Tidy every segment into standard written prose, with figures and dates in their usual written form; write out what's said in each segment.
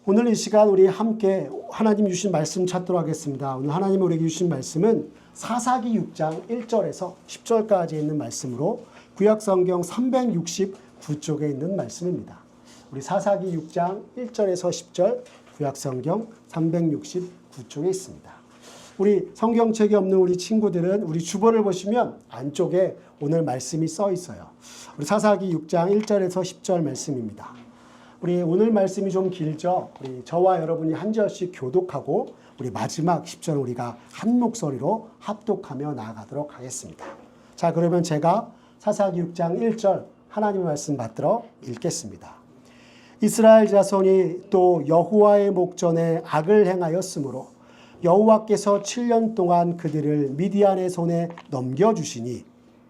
오늘 이 시간 우리 함께 하나님 주신 말씀 찾도록 하겠습니다. 오늘 하나님 우리에게 주신 말씀은 사사기 6장 1절에서 10절까지 있는 말씀으로 구약성경 369쪽에 있는 말씀입니다. 우리 사사기 6장 1절에서 10절 구약성경 369쪽에 있습니다. 우리 성경책이 없는 우리 친구들은 우리 주보를 보시면 안쪽에 오늘 말씀이 써 있어요. 우리 사사기 6장 1절에서 10절 말씀입니다. 우리 오늘 말씀이 좀 길죠. 우리 저와 여러분이 한 절씩 교독하고 우리 마지막 10절 우리가 한 목소리로 합독하며 나아가도록 하겠습니다. 자, 그러면 제가 사사기 6장 1절 하나님의 말씀 받들어 읽겠습니다. 이스라엘 자손이 또 여호와의 목전에 악을 행하였으므로 여호와께서 7년 동안 그들을 미디안의 손에 넘겨주시니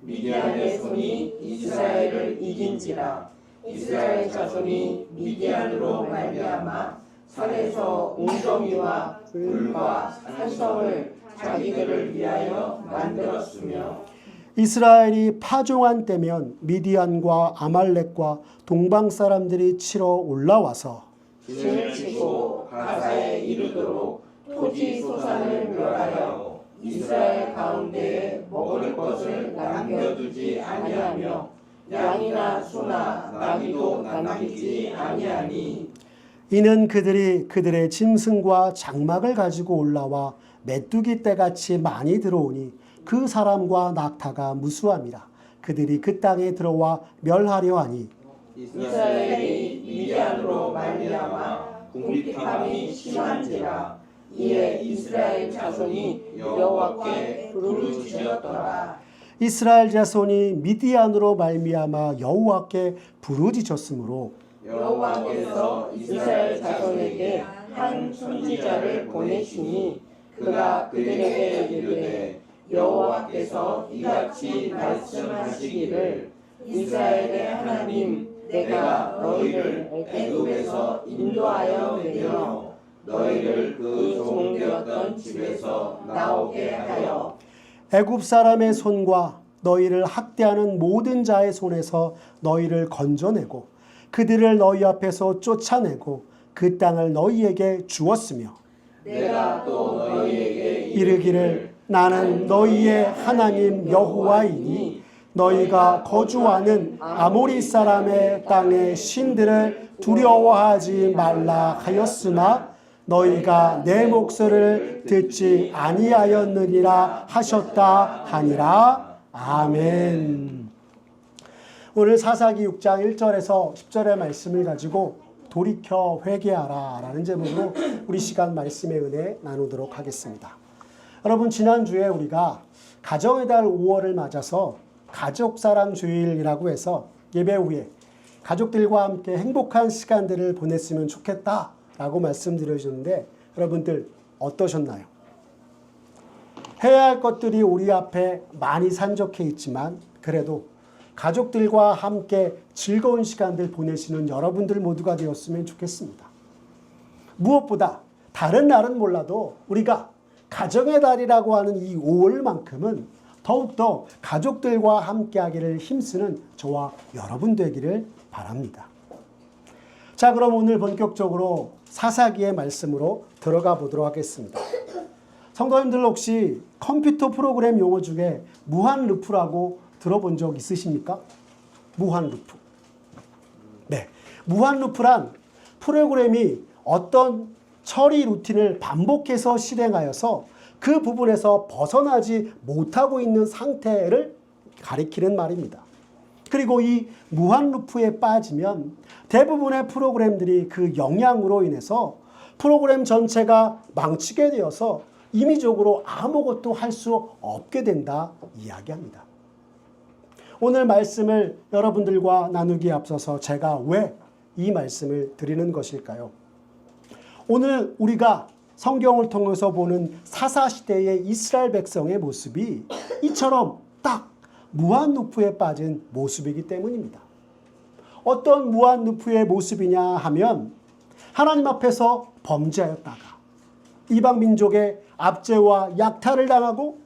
미디안의 손이 이스라엘을 이긴지라. 이스라엘 자손이 미디안으로 말미암아 산에서 웅덩이와 불과 산성을 자기들을 위하여 만들었으며 이스라엘이 파종한 때면 미디안과 아말렉과 동방 사람들이 치러 올라와서 진을 치고 가사에 이르도록 토지 소산을 멸하여 이스라엘 가운데에 먹을 것을 남겨두지 아니하며 양이나 소나 나귀도 남기지 아니하니 이는 그들이 그들의 짐승과 장막을 가지고 올라와 메뚜기 떼같이 많이 들어오니 그 사람과 낙타가 무수함이라. 그들이 그 땅에 들어와 멸하려 하니 이스라엘이 미디안으로 말미암아 궁핍함이 심한지라. 이에 이스라엘 자손이 여호와께 부르짖었더라. 이스라엘 자손이 미디안으로 말미암아 여호와께 부르짖었으므로 여호와께서 이스라엘 자손에게 한 선지자를 보내시니 그가 그들에게 이르되 여호와께서 이같이 말씀하시기를 이스라엘의 하나님 내가 너희를 애굽에서 인도하여 내며 너희를 그 종되었던 집에서 나오게 하여 애굽 사람의 손과 너희를 학대하는 모든 자의 손에서 너희를 건져내고 그들을 너희 앞에서 쫓아내고 그 땅을 너희에게 주었으며 내가 또 너희에게 이르기를 나는 너희의 하나님 여호와이니 너희가 거주하는 아모리 사람의 땅의 신들을 두려워하지 말라 하였으나 너희가 내 목소리를 듣지 아니하였느니라 하셨다 하니라. 아멘. 오늘 사사기 6장 1절에서 10절의 말씀을 가지고 돌이켜 회개하라 라는 제목으로 우리 시간 말씀의 은혜 나누도록 하겠습니다. 여러분, 지난주에 우리가 가정의 달 5월을 맞아서 가족사랑 주일이라고 해서 예배 후에 가족들과 함께 행복한 시간들을 보냈으면 좋겠다 라고 말씀드려주는데 여러분들 어떠셨나요? 해야 할 것들이 우리 앞에 많이 산적해 있지만 그래도 가족들과 함께 즐거운 시간들 보내시는 여러분들 모두가 되었으면 좋겠습니다. 무엇보다 다른 날은 몰라도 우리가 가정의 달이라고 하는 이 5월만큼은 더욱더 가족들과 함께 하기를 힘쓰는 저와 여러분 되기를 바랍니다. 자, 그럼 오늘 본격적으로 사사기의 말씀으로 들어가 보도록 하겠습니다. 성도님들 혹시 컴퓨터 프로그램 용어 중에 무한 루프라고 들어본 적 있으십니까? 무한 루프. 네, 무한 루프란 프로그램이 어떤 처리 루틴을 반복해서 실행하여서 그 부분에서 벗어나지 못하고 있는 상태를 가리키는 말입니다. 그리고 이 무한 루프에 빠지면 대부분의 프로그램들이 그 영향으로 인해서 프로그램 전체가 망치게 되어서 임의적으로 아무것도 할 수 없게 된다 이야기합니다. 오늘 말씀을 여러분들과 나누기에 앞서서 제가 왜 이 말씀을 드리는 것일까요? 오늘 우리가 성경을 통해서 보는 사사시대의 이스라엘 백성의 모습이 이처럼 딱 무한 루프에 빠진 모습이기 때문입니다. 어떤 무한 루프의 모습이냐 하면 하나님 앞에서 범죄하였다가 이방 민족의 압제와 약탈을 당하고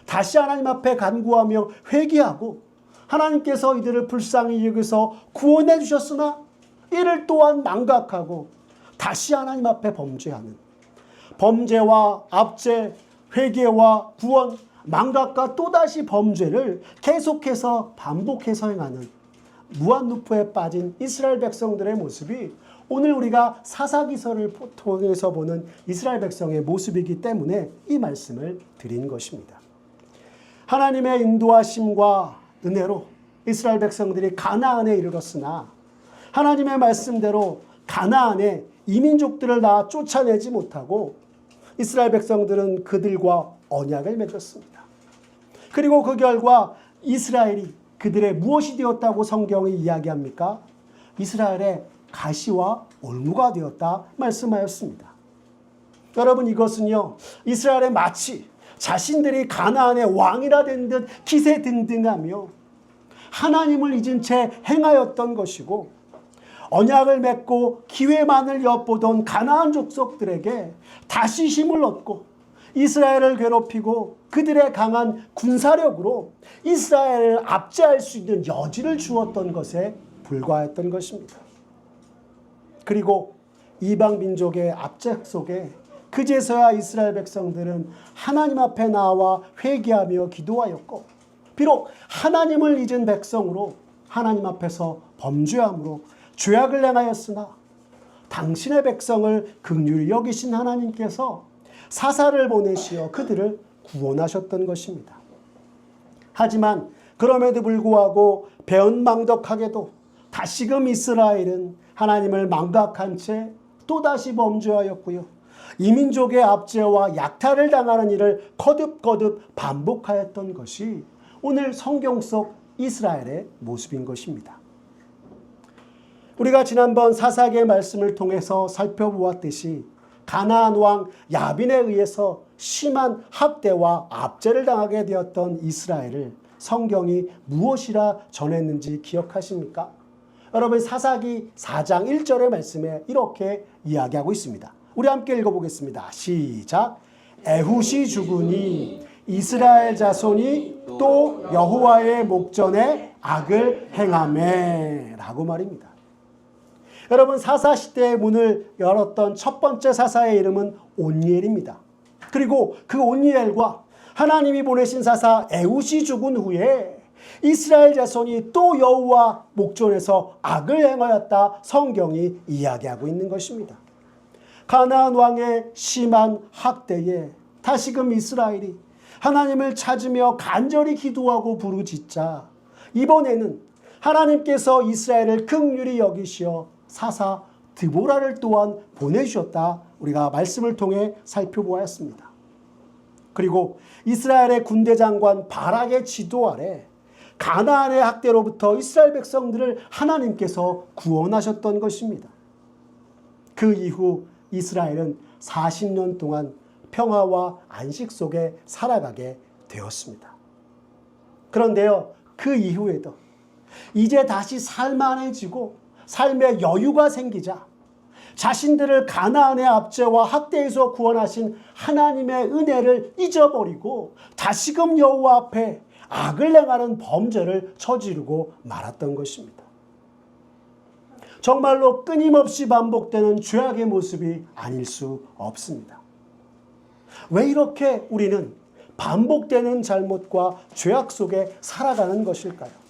다시 하나님 앞에 간구하며 회개하고 하나님께서 이들을 불쌍히 여기서 구원해 주셨으나 이를 또한 망각하고 다시 하나님 앞에 범죄하는, 범죄와 압제, 회개와 구원, 망각과 또다시 범죄를 계속해서 반복해서 행하는 무한누포에 빠진 이스라엘 백성들의 모습이 오늘 우리가 사사기서를 통해서 보는 이스라엘 백성의 모습이기 때문에 이 말씀을 드린 것입니다. 하나님의 인도하심과 은혜로 이스라엘 백성들이 가나안에 이르렀으나 하나님의 말씀대로 가나안에 이민족들을 다 쫓아내지 못하고 이스라엘 백성들은 그들과 언약을 맺었습니다. 그리고 그 결과 이스라엘이 그들의 무엇이 되었다고 성경이 이야기합니까? 이스라엘의 가시와 올무가 되었다 말씀하였습니다. 여러분, 이것은요, 이스라엘의 마치 자신들이 가나안의 왕이라 된 듯 기세등등하며 하나님을 잊은 채 행하였던 것이고, 언약을 맺고 기회만을 엿보던 가나안 족속들에게 다시 힘을 얻고 이스라엘을 괴롭히고 그들의 강한 군사력으로 이스라엘을 압제할 수 있는 여지를 주었던 것에 불과했던 것입니다. 그리고 이방 민족의 압제 속에 그제서야 이스라엘 백성들은 하나님 앞에 나와 회개하며 기도하였고, 비록 하나님을 잊은 백성으로 하나님 앞에서 범죄함으로 죄악을 행하였으나 당신의 백성을 긍휼히 여기신 하나님께서 사사를 보내시어 그들을 구원하셨던 것입니다. 하지만 그럼에도 불구하고 배은망덕하게도 다시금 이스라엘은 하나님을 망각한 채 또다시 범죄하였고요, 이민족의 압제와 약탈을 당하는 일을 거듭거듭 반복하였던 것이 오늘 성경 속 이스라엘의 모습인 것입니다. 우리가 지난번 사사기의 말씀을 통해서 살펴보았듯이 가나안 왕 야빈에 의해서 심한 학대와 압제를 당하게 되었던 이스라엘을 성경이 무엇이라 전했는지 기억하십니까? 여러분, 사사기 4장 1절의 말씀에 이렇게 이야기하고 있습니다. 우리 함께 읽어보겠습니다. 시작. 에훗이 죽으니 이스라엘 자손이 또 여호와의 목전에 악을 행하매 라고 말입니다. 여러분, 사사시대의 문을 열었던 첫 번째 사사의 이름은 온니엘입니다. 그리고 그 온니엘과 하나님이 보내신 사사 에훗이 죽은 후에 이스라엘 자손이 또 여호와 목전에서 악을 행하였다 성경이 이야기하고 있는 것입니다. 가나안 왕의 심한 학대에 다시금 이스라엘이 하나님을 찾으며 간절히 기도하고 부르짖자 이번에는 하나님께서 이스라엘을 긍휼히 여기시어 사사 드보라를 또한 보내주셨다 우리가 말씀을 통해 살펴보았습니다. 그리고 이스라엘의 군대 장관 바락의 지도 아래 가나안의 학대로부터 이스라엘 백성들을 하나님께서 구원하셨던 것입니다. 그 이후 이스라엘은 40년 동안 평화와 안식 속에 살아가게 되었습니다. 그런데요, 그 이후에도 이제 다시 살만해지고 삶의 여유가 생기자 자신들을 가나안의 압제와 학대에서 구원하신 하나님의 은혜를 잊어버리고 다시금 여호와 앞에 악을 행하는 범죄를 저지르고 말았던 것입니다. 정말로 끊임없이 반복되는 죄악의 모습이 아닐 수 없습니다. 왜 이렇게 우리는 반복되는 잘못과 죄악 속에 살아가는 것일까요?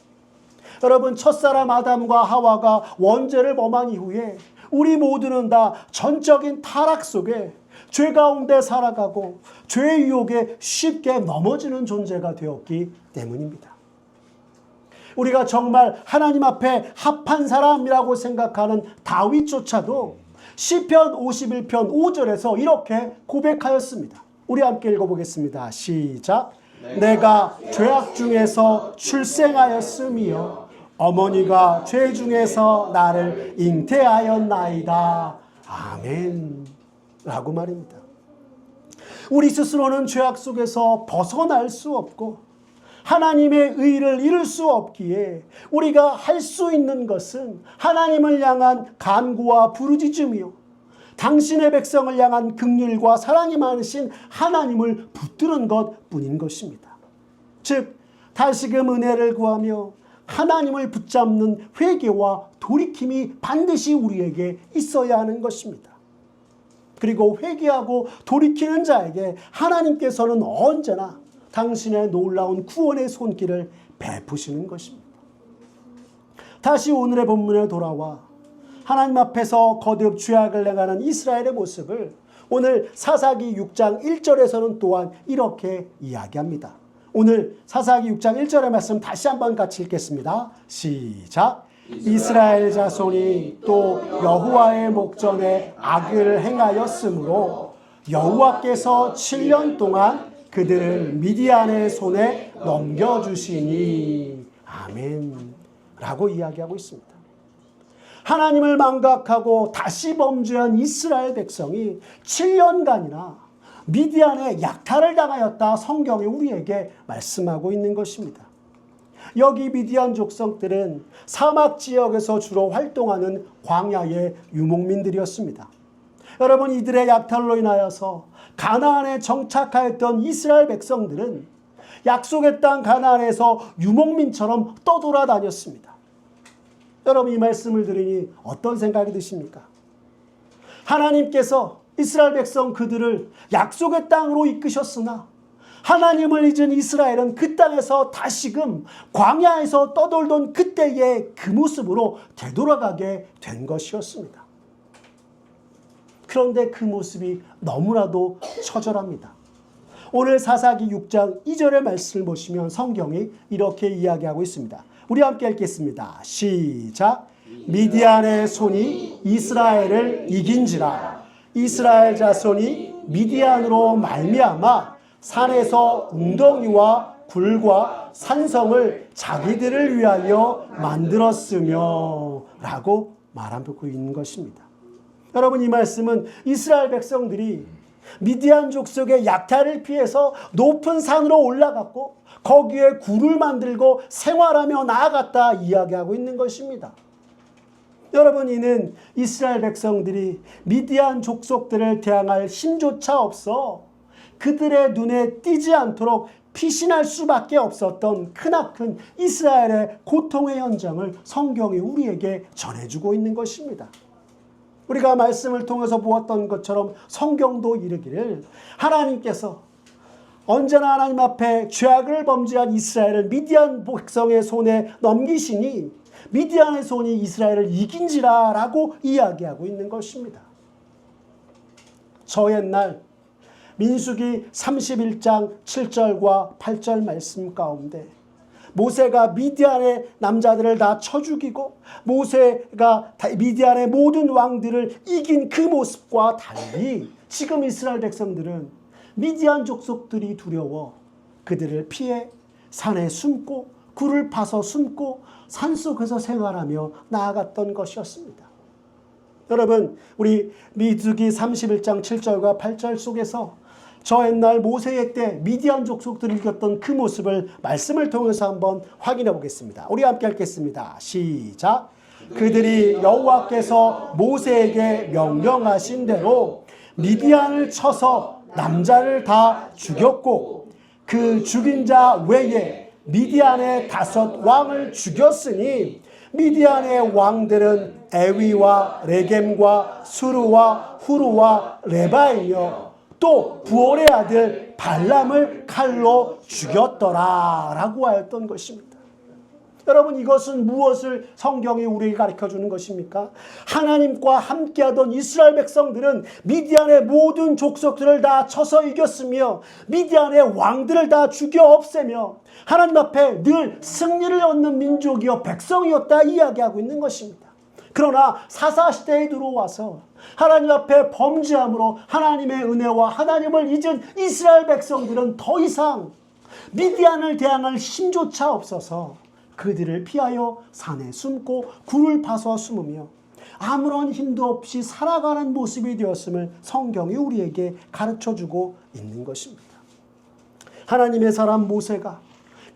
여러분, 첫사람 아담과 하와가 원죄를 범한 이후에 우리 모두는 다 전적인 타락 속에 죄 가운데 살아가고 죄의 유혹에 쉽게 넘어지는 존재가 되었기 때문입니다. 우리가 정말 하나님 앞에 합한 사람이라고 생각하는 다윗조차도 시편 51편 5절에서 이렇게 고백하였습니다. 우리 함께 읽어보겠습니다. 시작. 내가 죄악 중에서 출생하였으며 어머니가 죄 중에서 나를 잉태하였나이다. 아멘. 라고 말입니다. 우리 스스로는 죄악 속에서 벗어날 수 없고 하나님의 의를 이룰 수 없기에 우리가 할 수 있는 것은 하나님을 향한 간구와 부르짖음이요 당신의 백성을 향한 긍휼과 사랑이 많으신 하나님을 붙드는 것뿐인 것입니다. 즉 다시금 은혜를 구하며 하나님을 붙잡는 회개와 돌이킴이 반드시 우리에게 있어야 하는 것입니다. 그리고 회개하고 돌이키는 자에게 하나님께서는 언제나 당신의 놀라운 구원의 손길을 베푸시는 것입니다. 다시 오늘의 본문에 돌아와 하나님 앞에서 거듭 죄악을 행하는 이스라엘의 모습을 오늘 사사기 6장 1절에서는 또한 이렇게 이야기합니다. 오늘 사사기 6장 1절의 말씀 다시 한번 같이 읽겠습니다. 시작. 이스라엘 자손이 또 여호와의 목전에 악을 행하였으므로 여호와께서 7년 동안 그들을 미디안의 손에 넘겨주시니 아멘 라고 이야기하고 있습니다. 하나님을 망각하고 다시 범죄한 이스라엘 백성이 7년간이나 미디안의 약탈을 당하였다 성경이 우리에게 말씀하고 있는 것입니다. 여기 미디안 족속들은 사막 지역에서 주로 활동하는 광야의 유목민들이었습니다. 여러분, 이들의 약탈로 인하여서 가나안에 정착하였던 이스라엘 백성들은 약속의 땅 가나안에서 유목민처럼 떠돌아다녔습니다. 여러분, 이 말씀을 들으니 어떤 생각이 드십니까? 하나님께서 이스라엘 백성 그들을 약속의 땅으로 이끄셨으나 하나님을 잊은 이스라엘은 그 땅에서 다시금 광야에서 떠돌던 그때의 그 모습으로 되돌아가게 된 것이었습니다. 그런데 그 모습이 너무나도 처절합니다. 오늘 사사기 6장 2절의 말씀을 보시면 성경이 이렇게 이야기하고 있습니다. 우리 함께 읽겠습니다. 시작. 미디안의 손이 이스라엘을 이긴지라. 이스라엘 자손이 미디안으로 말미암아 산에서 웅덩이와 굴과 산성을 자기들을 위하여 만들었으며 라고 말하고 있는 것입니다. 여러분, 이 말씀은 이스라엘 백성들이 미디안 족속의 약탈을 피해서 높은 산으로 올라갔고 거기에 굴을 만들고 생활하며 나아갔다 이야기하고 있는 것입니다. 여러분, 이는 이스라엘 백성들이 미디안 족속들을 대항할 힘조차 없어 그들의 눈에 띄지 않도록 피신할 수밖에 없었던 크나큰 이스라엘의 고통의 현장을 성경이 우리에게 전해주고 있는 것입니다. 우리가 말씀을 통해서 보았던 것처럼 성경도 이르기를 하나님께서 언제나 하나님 앞에 죄악을 범죄한 이스라엘을 미디안 백성의 손에 넘기시니 미디안의 손이 이스라엘을 이긴지라 라고 이야기하고 있는 것입니다. 저 옛날 민수기 31장 7절과 8절 말씀 가운데 모세가 미디안의 남자들을 다 쳐 죽이고 모세가 미디안의 모든 왕들을 이긴 그 모습과 달리 지금 이스라엘 백성들은 미디안 족속들이 두려워 그들을 피해 산에 숨고 굴을 파서 숨고 산속에서 생활하며 나아갔던 것이었습니다. 여러분, 우리 민수기 31장 7절과 8절 속에서 저 옛날 모세의 때 미디안 족속들이 이겼던 그 모습을 말씀을 통해서 한번 확인해 보겠습니다. 우리 함께 읽겠습니다. 시작. 그들이 여호와께서 모세에게 명령하신 대로 미디안을 쳐서 남자를 다 죽였고 그 죽인 자 외에 미디안의 5 왕을 죽였으니 미디안의 왕들은 에위와 레겜과 수르와 후르와 레바이며 또 부올의 아들 발람을 칼로 죽였더라 라고 하였던 것입니다. 여러분, 이것은 무엇을 성경이 우리에게 가르쳐주는 것입니까? 하나님과 함께하던 이스라엘 백성들은 미디안의 모든 족속들을 다 쳐서 이겼으며 미디안의 왕들을 다 죽여 없애며 하나님 앞에 늘 승리를 얻는 민족이요 백성이었다 이야기하고 있는 것입니다. 그러나 사사시대에 들어와서 하나님 앞에 범죄함으로 하나님의 은혜와 하나님을 잊은 이스라엘 백성들은 더 이상 미디안을 대항할 힘조차 없어서 그들을 피하여 산에 숨고 굴을 파서 숨으며 아무런 힘도 없이 살아가는 모습이 되었음을 성경이 우리에게 가르쳐주고 있는 것입니다. 하나님의 사람 모세가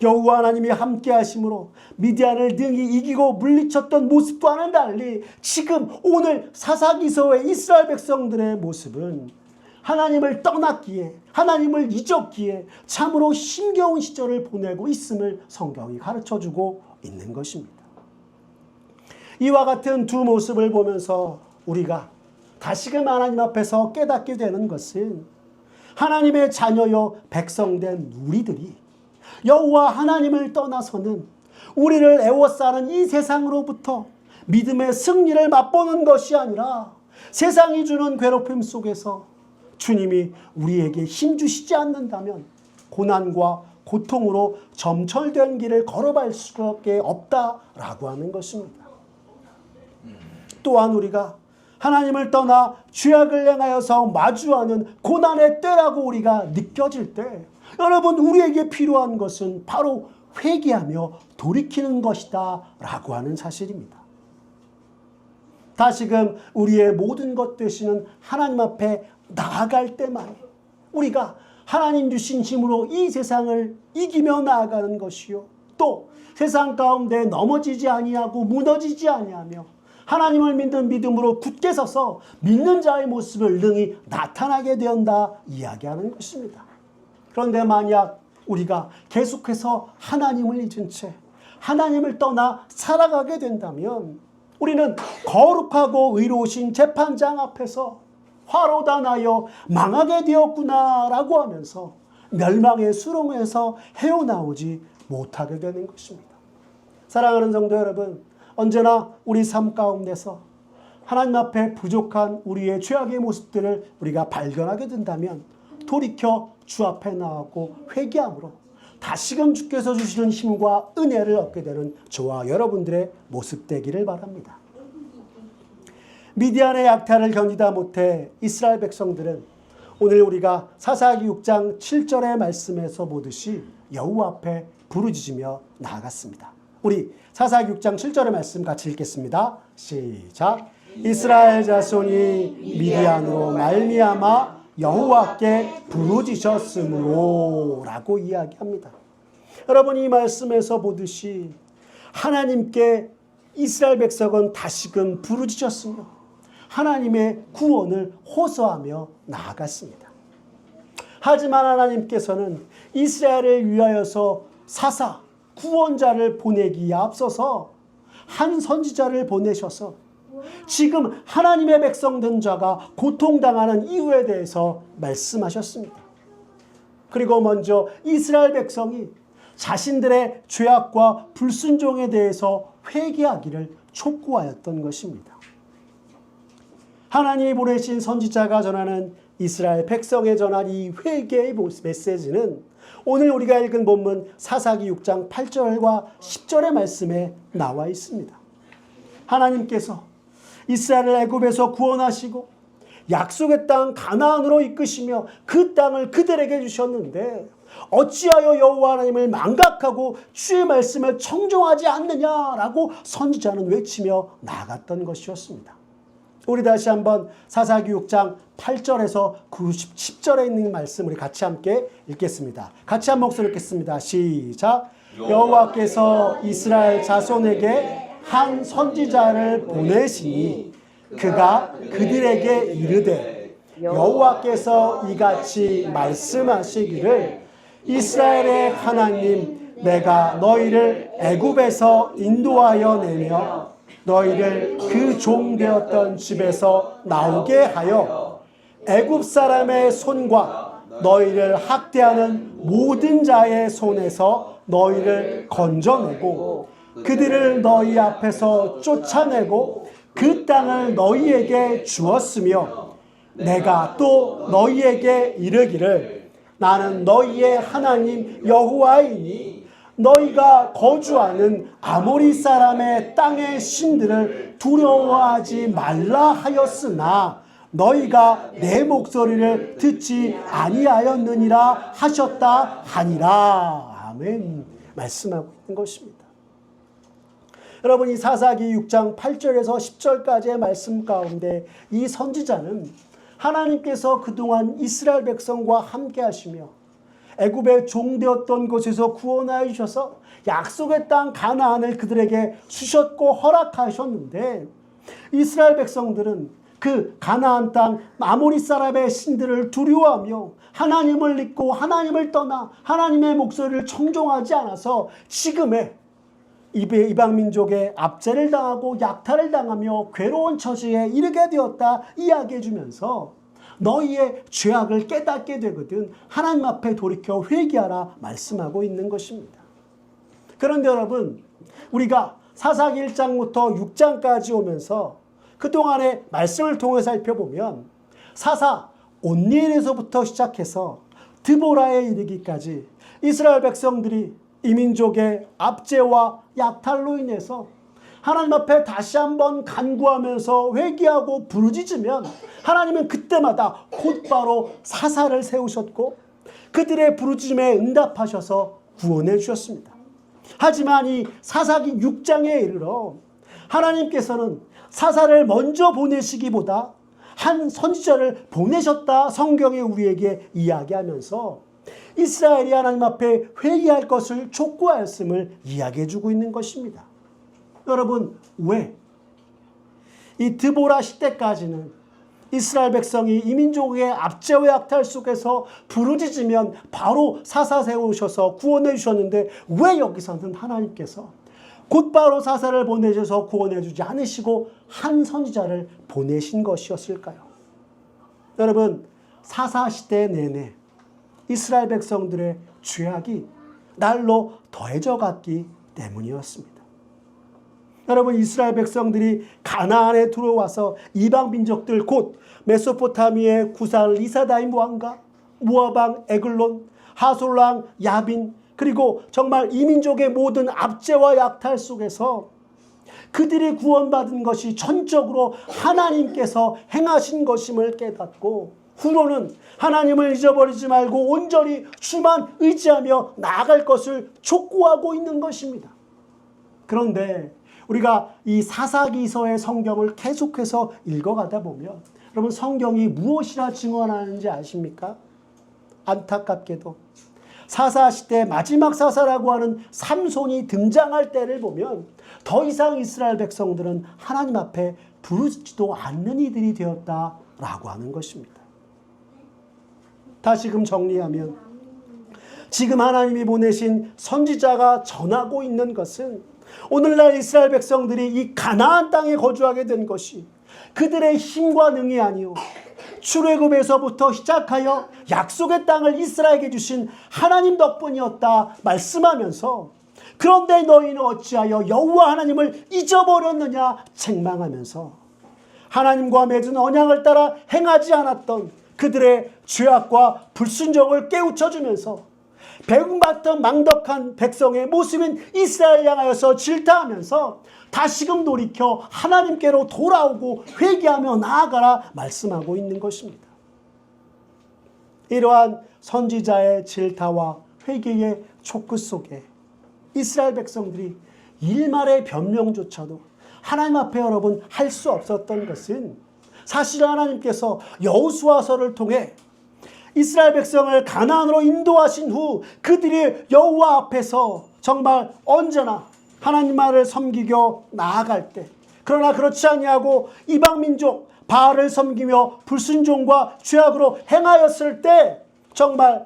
여호와 하나님이 함께 하심으로 미디안을 능히 이기고 물리쳤던 모습과는 달리 지금 오늘 사사기서의 이스라엘 백성들의 모습은 하나님을 떠났기에 하나님을 잊었기에 참으로 힘겨운 시절을 보내고 있음을 성경이 가르쳐주고 있는 것입니다. 이와 같은 두 모습을 보면서 우리가 다시금 하나님 앞에서 깨닫게 되는 것은 하나님의 자녀여 백성된 우리들이 여호와 하나님을 떠나서는 우리를 애워싸는 이 세상으로부터 믿음의 승리를 맛보는 것이 아니라 세상이 주는 괴롭힘 속에서 주님이 우리에게 힘주시지 않는다면 고난과 고통으로 점철된 길을 걸어갈 수밖에 없다라고 하는 것입니다. 또한 우리가 하나님을 떠나 죄악을 행하여서 마주하는 고난의 때라고 우리가 느껴질 때 여러분 우리에게 필요한 것은 바로 회개하며 돌이키는 것이다 라고 하는 사실입니다. 다시금 우리의 모든 것 되시는 하나님 앞에 나아갈 때만 우리가 하나님 주신 힘으로 이 세상을 이기며 나아가는 것이요 또 세상 가운데 넘어지지 아니하고 무너지지 아니하며 하나님을 믿는 믿음으로 굳게 서서 믿는 자의 모습을 능히 나타나게 된다 이야기하는 것입니다. 그런데 만약 우리가 계속해서 하나님을 잊은 채 하나님을 떠나 살아가게 된다면 우리는 거룩하고 의로우신 재판장 앞에서 화로다 나여 망하게 되었구나라고 하면서 멸망의 수렁에서 헤어나오지 못하게 되는 것입니다. 사랑하는 성도 여러분, 언제나 우리 삶 가운데서 하나님 앞에 부족한 우리의 죄악의 모습들을 우리가 발견하게 된다면 돌이켜 주 앞에 나오고 회개함으로 다시금 주께서 주시는 힘과 은혜를 얻게 되는 저와 여러분들의 모습 되기를 바랍니다. 미디안의 약탈을 견디다 못해 이스라엘 백성들은 오늘 우리가 사사기 6장 7절의 말씀에서 보듯이 여호와 앞에 부르짖으며 나아갔습니다. 우리 사사기 6장 7절의 말씀 같이 읽겠습니다. 시작. 이스라엘 자손이 미디안으로 말미암아 여호와께 부르짖었으므로 라고 이야기합니다. 여러분 이 말씀에서 보듯이 하나님께 이스라엘 백성은 다시금 부르짖었으며 하나님의 구원을 호소하며 나아갔습니다. 하지만 하나님께서는 이스라엘을 위하여서 사사 구원자를 보내기에 앞서서 한 선지자를 보내셔서 지금 하나님의 백성된 자가 고통당하는 이유에 대해서 말씀하셨습니다. 그리고 먼저 이스라엘 백성이 자신들의 죄악과 불순종에 대해서 회개하기를 촉구하였던 것입니다. 하나님이 보내신 선지자가 전하는 이스라엘 백성에 전한 이 회개의 메시지는 오늘 우리가 읽은 본문 사사기 6장 8절과 10절의 말씀에 나와 있습니다. 하나님께서 이스라엘을 애굽에서 구원하시고 약속의 땅 가나안으로 이끄시며 그 땅을 그들에게 주셨는데 어찌하여 여호와 하나님을 망각하고 주의 말씀을 청종하지 않느냐라고 선지자는 외치며 나아갔던 것이었습니다. 우리 다시 한번 사사기 6장 8절에서 10절에 있는 말씀 우리 같이 함께 읽겠습니다. 같이 한 목소리 읽겠습니다. 시작. 여호와께서 이스라엘 자손에게 한 선지자를 보내시니 그가 그들에게 이르되 여호와께서 이같이 말씀하시기를 이스라엘의 하나님 내가 너희를 애굽에서 인도하여 내며 너희를 그 종 되었던 집에서 나오게 하여 애굽 사람의 손과 너희를 학대하는 모든 자의 손에서 너희를 건져내고 그들을 너희 앞에서 쫓아내고 그 땅을 너희에게 주었으며 내가 또 너희에게 이르기를 나는 너희의 하나님 여호와이니 너희가 거주하는 아모리 사람의 땅의 신들을 두려워하지 말라 하였으나 너희가 내 목소리를 듣지 아니하였느니라 하셨다 하니라. 아멘. 말씀하고 있는 것입니다. 여러분 이 사사기 6장 8절에서 10절까지의 말씀 가운데 이 선지자는 하나님께서 그동안 이스라엘 백성과 함께 하시며 애굽의 종되었던 곳에서 구원하여 주셔서 약속의 땅 가나안을 그들에게 주셨고 허락하셨는데 이스라엘 백성들은 그 가나안 땅 아모리 사람의 신들을 두려워하며 하나님을 잊고 하나님을 떠나 하나님의 목소리를 청종하지 않아서 지금의 이방 민족의 압제를 당하고 약탈을 당하며 괴로운 처지에 이르게 되었다 이야기해 주면서 너희의 죄악을 깨닫게 되거든 하나님 앞에 돌이켜 회개하라 말씀하고 있는 것입니다. 그런데 여러분, 우리가 사사기 1장부터 6장까지 오면서 그동안의 말씀을 통해 살펴보면 사사 온니엘에서부터 시작해서 드보라에 이르기까지 이스라엘 백성들이 이민족의 압제와 약탈로 인해서 하나님 앞에 다시 한번 간구하면서 회개하고 부르짖으면 하나님은 그때마다 곧바로 사사를 세우셨고 그들의 부르짖음에 응답하셔서 구원해 주셨습니다. 하지만 이 사사기 6장에 이르러 하나님께서는 사사를 먼저 보내시기보다 한 선지자를 보내셨다 성경이 우리에게 이야기하면서 이스라엘이 하나님 앞에 회개할 것을 촉구하였음을 이야기해 주고 있는 것입니다. 여러분, 왜? 이 드보라 시대까지는 이스라엘 백성이 이민족의 압제와 약탈 속에서 부르짖으면 바로 사사 세우셔서 구원해 주셨는데 왜 여기서는 하나님께서 곧바로 사사를 보내셔서 구원해 주지 않으시고 한 선지자를 보내신 것이었을까요? 여러분, 사사 시대 내내 이스라엘 백성들의 죄악이 날로 더해져 갔기 때문이었습니다. 여러분, 이스라엘 백성들이 가나안에 들어와서 이방 민족들 곧 메소포타미아의 구사 리사다임 왕과 모압왕 에글론, 하솔랑 야빈, 그리고 정말 이민족의 모든 압제와 약탈 속에서 그들이 구원받은 것이 전적으로 하나님께서 행하신 것임을 깨닫고 후로는 하나님을 잊어버리지 말고 온전히 주만 의지하며 나아갈 것을 촉구하고 있는 것입니다. 그런데 우리가 이 사사기서의 성경을 계속해서 읽어가다 보면 여러분, 성경이 무엇이라 증언하는지 아십니까? 안타깝게도 사사시대 마지막 사사라고 하는 삼손이 등장할 때를 보면 더 이상 이스라엘 백성들은 하나님 앞에 부르짖지도 않는 이들이 되었다라고 하는 것입니다. 다시금 정리하면 지금 하나님이 보내신 선지자가 전하고 있는 것은 오늘날 이스라엘 백성들이 이 가나안 땅에 거주하게 된 것이 그들의 힘과 능이 아니요 출애굽에서부터 시작하여 약속의 땅을 이스라엘에게 주신 하나님 덕분이었다 말씀하면서 그런데 너희는 어찌하여 여호와 하나님을 잊어버렸느냐 책망하면서 하나님과 맺은 언약을 따라 행하지 않았던 그들의 죄악과 불순종을 깨우쳐주면서 배움받던 망덕한 백성의 모습인 이스라엘 향하여서 질타하면서 다시금 돌이켜 하나님께로 돌아오고 회개하며 나아가라 말씀하고 있는 것입니다. 이러한 선지자의 질타와 회개의 촉구 속에 이스라엘 백성들이 일말의 변명조차도 하나님 앞에 여러분 할 수 없었던 것은 사실 하나님께서 여호수아서를 통해 이스라엘 백성을 가나안으로 인도하신 후 그들이 여호와 앞에서 정말 언제나 하나님 말을 섬기며 나아갈 때 그러나 그렇지 아니하고 이방 민족 바알을 섬기며 불순종과 죄악으로 행하였을 때 정말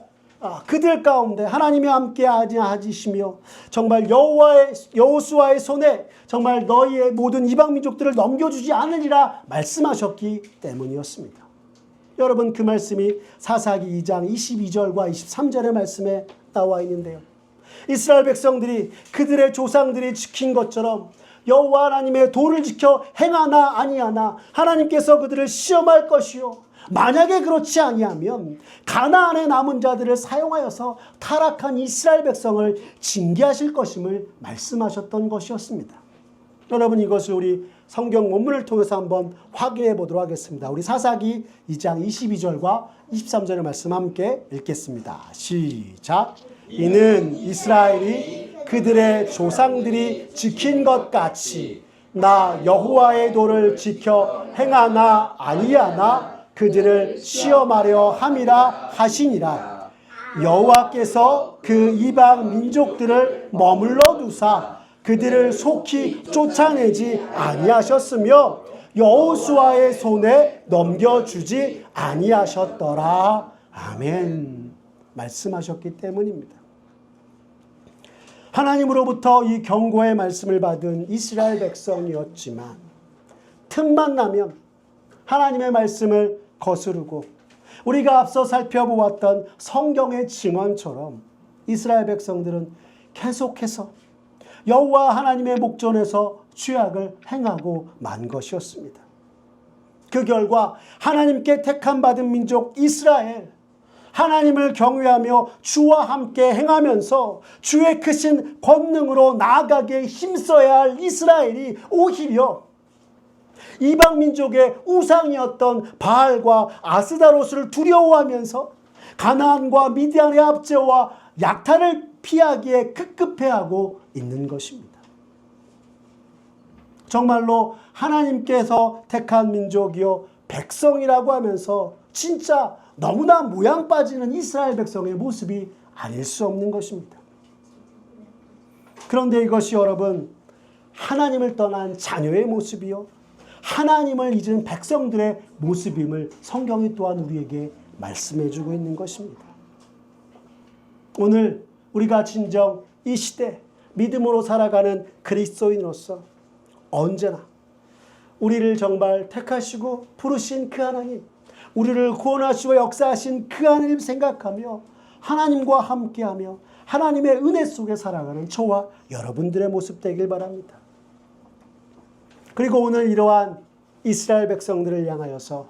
그들 가운데 하나님이 함께 하시며 정말 여호수아의 손에 정말 너희의 모든 이방 민족들을 넘겨주지 않으리라 말씀하셨기 때문이었습니다. 여러분, 그 말씀이 사사기 2장 22절과 23절의 말씀에 나와 있는데요. 이스라엘 백성들이 그들의 조상들이 지킨 것처럼 여호와 하나님의 도를 지켜 행하나 아니하나 하나님께서 그들을 시험할 것이요 만약에 그렇지 아니하면 가나안의 남은 자들을 사용하여서 타락한 이스라엘 백성을 징계하실 것임을 말씀하셨던 것이었습니다. 여러분, 이것을 우리 성경 원문을 통해서 한번 확인해 보도록 하겠습니다. 우리 사사기 2장 22절과 23절의 말씀 함께 읽겠습니다. 시작. 이는 이스라엘이 그들의 조상들이 지킨 것 같이 나 여호와의 도를 지켜 행하나 아니하나 그들을 시험하려 함이라 하시니라. 여호와께서 그 이방 민족들을 머물러 두사 그들을 속히 쫓아내지 아니하셨으며 여호수아의 손에 넘겨주지 아니하셨더라. 아멘. 말씀하셨기 때문입니다. 하나님으로부터 이 경고의 말씀을 받은 이스라엘 백성이었지만 틈만 나면 하나님의 말씀을 거스르고 우리가 앞서 살펴보았던 성경의 증언처럼 이스라엘 백성들은 계속해서 여호와 하나님의 목전에서 죄악을 행하고 만 것이었습니다. 그 결과 하나님께 택함 받은 민족 이스라엘, 하나님을 경외하며 주와 함께 행하면서 주의 크신 권능으로 나아가게 힘써야 할 이스라엘이 오히려 이방 민족의 우상이었던 바알과 아스다롯을 두려워하면서 가나안과 미디안의 압제와 약탈을 피하기에 급급해하고 있는 것입니다. 정말로 하나님께서 택한 민족이요 백성이라고 하면서 진짜 너무나 모양 빠지는 이스라엘 백성의 모습이 아닐 수 없는 것입니다. 그런데 이것이 여러분 하나님을 떠난 자녀의 모습이요 하나님을 잊은 백성들의 모습임을 성경이 또한 우리에게 말씀해 주고 있는 것입니다. 오늘 우리가 진정 이 시대 믿음으로 살아가는 그리스도인으로서 언제나 우리를 정말 택하시고 부르신 그 하나님, 우리를 구원하시고 역사하신 그 하나님 생각하며 하나님과 함께하며 하나님의 은혜 속에 살아가는 저와 여러분들의 모습 되길 바랍니다. 그리고 오늘 이러한 이스라엘 백성들을 향하여서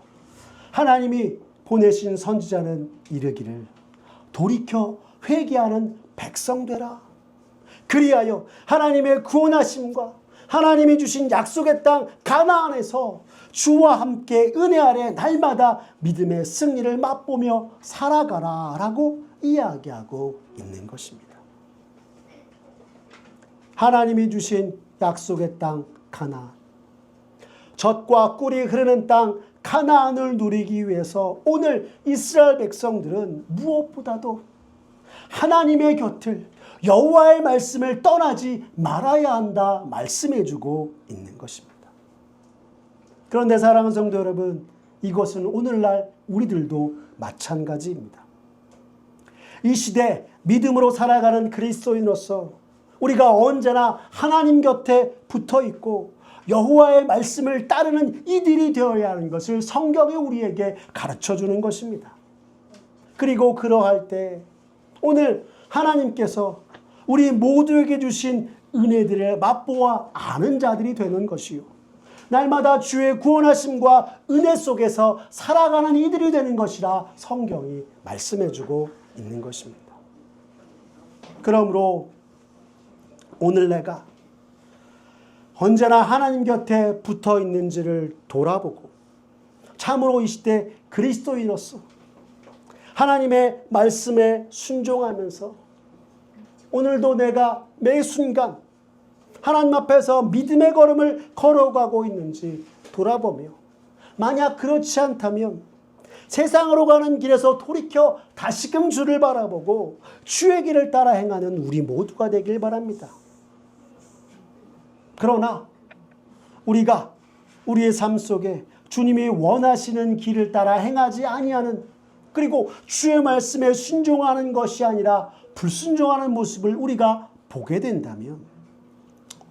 하나님이 보내신 선지자는 이르기를 돌이켜 회개하는 백성 되라. 그리하여 하나님의 구원하심과 하나님이 주신 약속의 땅 가나안에서 주와 함께 은혜 아래 날마다 믿음의 승리를 맛보며 살아가라 라고 이야기하고 있는 것입니다. 하나님이 주신 약속의 땅 가나안, 젖과 꿀이 흐르는 땅 가나안을 누리기 위해서 오늘 이스라엘 백성들은 무엇보다도 하나님의 곁을 여호와의 말씀을 떠나지 말아야 한다 말씀해주고 있는 것입니다. 그런데 사랑하는 성도 여러분, 이것은 오늘날 우리들도 마찬가지입니다. 이 시대 믿음으로 살아가는 그리스도인으로서 우리가 언제나 하나님 곁에 붙어 있고 여호와의 말씀을 따르는 이들이 되어야 하는 것을 성경이 우리에게 가르쳐주는 것입니다. 그리고 그러할 때 오늘 하나님께서 우리 모두에게 주신 은혜들을 맛보아 아는 자들이 되는 것이요 날마다 주의 구원하심과 은혜 속에서 살아가는 이들이 되는 것이라 성경이 말씀해주고 있는 것입니다. 그러므로 오늘 내가 언제나 하나님 곁에 붙어 있는지를 돌아보고 참으로 이 시대 그리스도인으로서 하나님의 말씀에 순종하면서 오늘도 내가 매 순간 하나님 앞에서 믿음의 걸음을 걸어가고 있는지 돌아보며 만약 그렇지 않다면 세상으로 가는 길에서 돌이켜 다시금 주를 바라보고 주의 길을 따라 행하는 우리 모두가 되길 바랍니다. 그러나 우리가 우리의 삶 속에 주님이 원하시는 길을 따라 행하지 아니하는 그리고 주의 말씀에 순종하는 것이 아니라 불순종하는 모습을 우리가 보게 된다면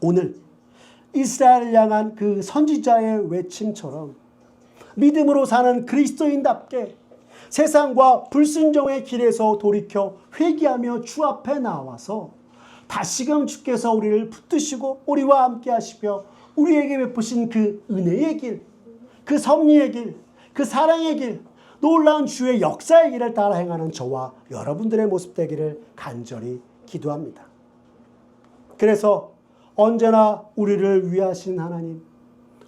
오늘 이스라엘을 향한 그 선지자의 외침처럼 믿음으로 사는 그리스도인답게 세상과 불순종의 길에서 돌이켜 회개하며 주 앞에 나와서 다시금 주께서 우리를 붙드시고 우리와 함께 하시며 우리에게 베푸신 그 은혜의 길, 그 섭리의 길, 그 사랑의 길, 놀라운 주의 역사의 길을 따라 행하는 저와 여러분들의 모습 되기를 간절히 기도합니다. 그래서 언제나 우리를 위하신 하나님,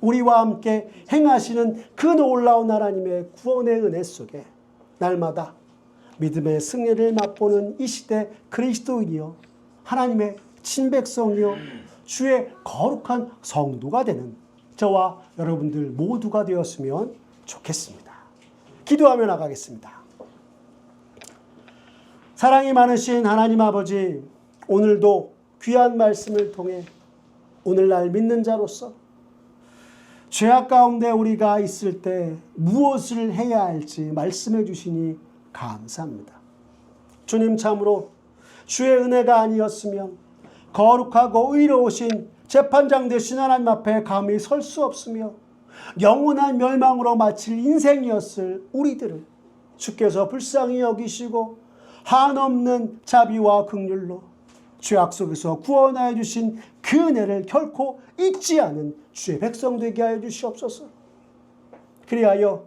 우리와 함께 행하시는 그 놀라운 하나님의 구원의 은혜 속에 날마다 믿음의 승리를 맛보는 이 시대 그리스도인이요 하나님의 친백성이요 주의 거룩한 성도가 되는 저와 여러분들 모두가 되었으면 좋겠습니다. 기도하며 나가겠습니다. 사랑이 많으신 하나님 아버지, 오늘도 귀한 말씀을 통해 오늘날 믿는 자로서 죄악 가운데 우리가 있을 때 무엇을 해야 할지 말씀해 주시니 감사합니다. 주님 참으로 주의 은혜가 아니었으면 거룩하고 의로우신 재판장 되신 하나님 앞에 감히 설 수 없으며 영원한 멸망으로 마칠 인생이었을 우리들을 주께서 불쌍히 여기시고 한없는 자비와 긍휼로 죄악 속에서 구원하여 주신 그 은혜를 결코 잊지 않은 주의 백성 되게 하여 주시옵소서. 그리하여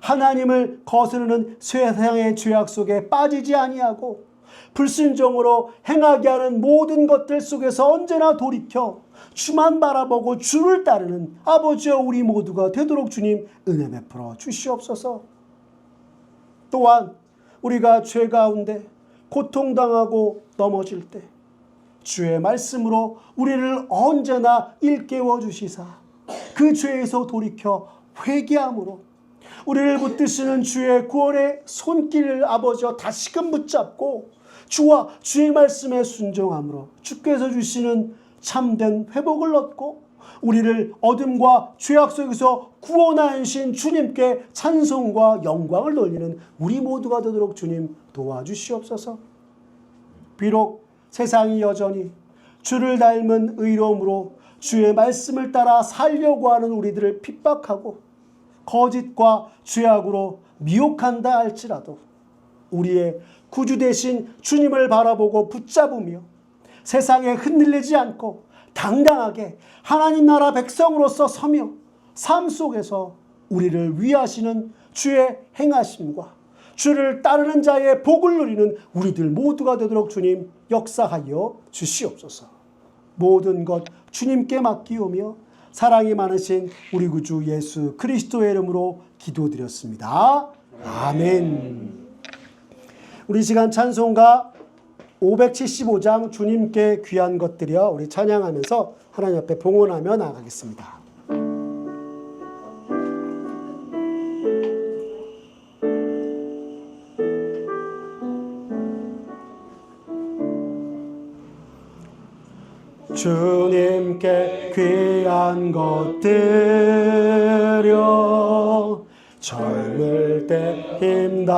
하나님을 거스르는 세상의 죄악 속에 빠지지 아니하고 불순종으로 행하게 하는 모든 것들 속에서 언제나 돌이켜 주만 바라보고 주를 따르는 아버지여 우리 모두가 되도록 주님 은혜 베풀어 주시옵소서. 또한 우리가 죄 가운데 고통당하고 넘어질 때 주의 말씀으로 우리를 언제나 일깨워 주시사 그 죄에서 돌이켜 회개함으로 우리를 붙드시는 주의 구원의 손길을 아버지와 다시금 붙잡고 주와 주의 말씀에 순종함으로 주께서 주시는 참된 회복을 얻고 우리를 어둠과 죄악 속에서 구원하신 주님께 찬송과 영광을 돌리는 우리 모두가 되도록 주님 도와주시옵소서. 비록 세상이 여전히 주를 닮은 의로움으로 주의 말씀을 따라 살려고 하는 우리들을 핍박하고 거짓과 죄악으로 미혹한다 할지라도 우리의 구주 되신 주님을 바라보고 붙잡으며 세상에 흔들리지 않고 당당하게 하나님 나라 백성으로서 서며 삶 속에서 우리를 위하시는 주의 행하심과 주를 따르는 자의 복을 누리는 우리들 모두가 되도록 주님 역사하여 주시옵소서. 모든 것 주님께 맡기오며 사랑이 많으신 우리 구주 예수 그리스도의 이름으로 기도드렸습니다. 아멘. 우리 시간 찬송가 575장 주님께 귀한 것들이여 우리 찬양하면서 하나님 앞에 봉헌하며 나아가겠습니다. 주님께 귀한 것들여 젊을 때 힘달아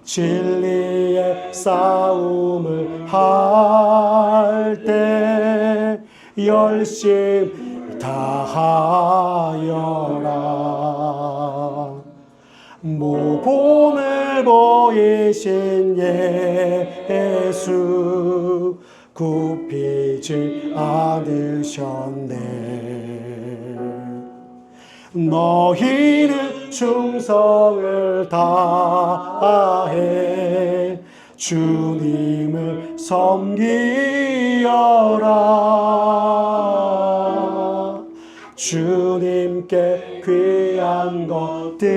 진리의 싸움을 할 때 열심 다하여라. 모범을 보이신 예수 굽히지 않으셨네. 너희는 충성을 다해 주님을 섬기여라. 주님께 귀한 것들여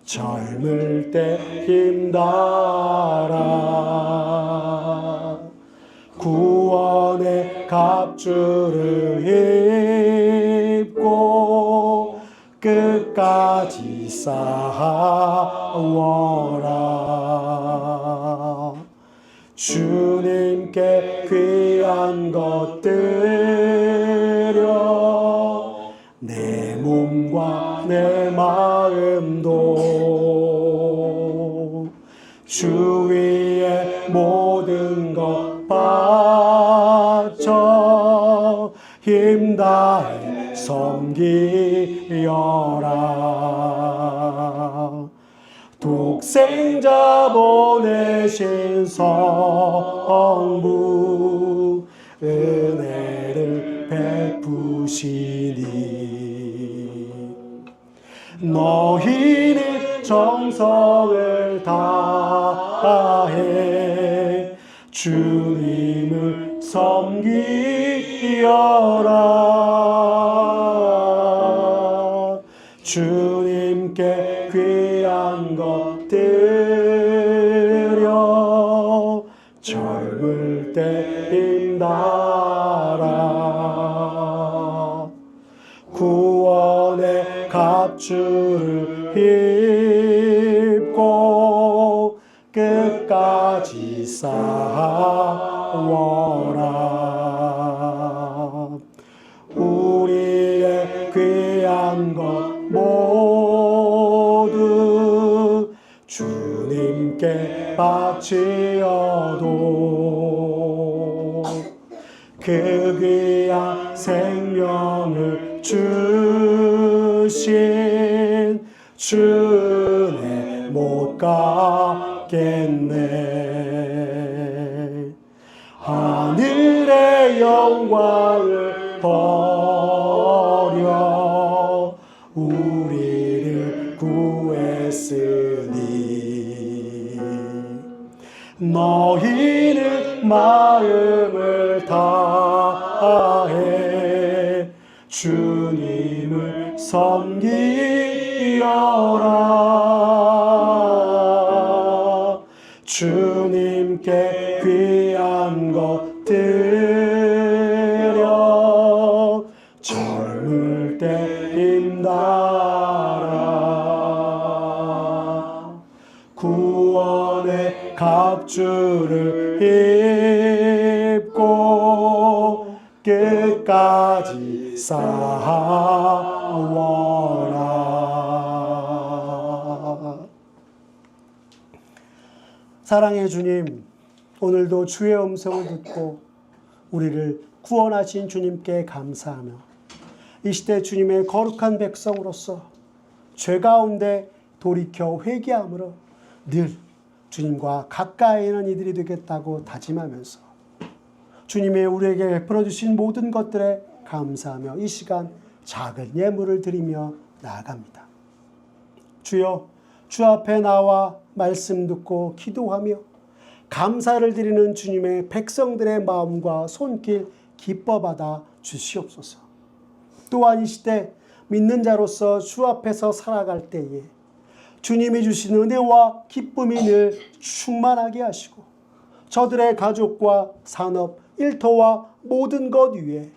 젊을 때 힘달아 구원의 갑주를 입고 끝까지 싸워라. 주님께 귀한 것들여 내 몸과 내 마음도 주 위에 모든 것 바쳐 힘다해 섬기여라. 독생자 보내신 성부 은혜를 베푸시니 너희는 정성을 다해 주님을 섬기여라. 주님께 귀한 것들여 젊을 때 힘달아 구원의 갑주를 입고 끝까지 싸워라. 우리의 귀한 것 모두 주님 할지어도 그 귀한 생명을 주신 주내 못 가겠네. 하늘의 영광을 버려 우리를 구했으니 너희는 마음을 다해 주님을 섬기어라. 주님께 귀한 것 드려 젊을 때 힘달아 구원의 갑주를 입고 끝까지 싸워라. 사랑의 주님, 오늘도 주의 음성을 듣고 우리를 구원하신 주님께 감사하며 이 시대 주님의 거룩한 백성으로서 죄 가운데 돌이켜 회개함으로 늘 주님과 가까이 있는 이들이 되겠다고 다짐하면서 주님의 우리에게 베풀어 주신 모든 것들에 감사하며 이 시간 작은 예물을 드리며 나아갑니다. 주여, 주 앞에 나와 말씀 듣고 기도하며 감사를 드리는 주님의 백성들의 마음과 손길 기뻐 받아 주시옵소서. 또한 이 시대 믿는 자로서 주 앞에서 살아갈 때에 주님이 주신 은혜와 기쁨이 늘 충만하게 하시고 저들의 가족과 산업, 일터와 모든 것 위에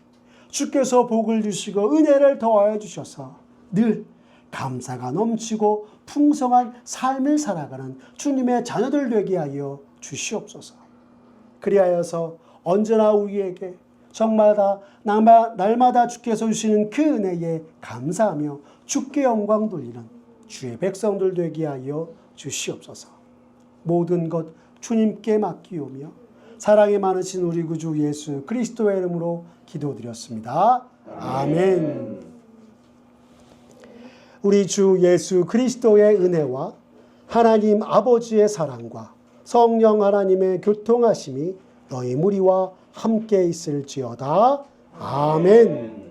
주께서 복을 주시고 은혜를 더하여 주셔서 늘 감사가 넘치고 풍성한 삶을 살아가는 주님의 자녀들 되게 하여 주시옵소서. 그리하여서 언제나 우리에게 정마다 날마다 주께서 주시는 그 은혜에 감사하며 주께 영광 돌리는 주의 백성들 되게 하여 주시옵소서. 모든 것 주님께 맡기오며 사랑이 많으신 우리 구주 예수 그리스도의 이름으로 기도드렸습니다. 아멘. 우리 주 예수 그리스도의 은혜와 하나님 아버지의 사랑과 성령 하나님의 교통하심이 너희 무리와 함께 있을지어다. 아멘.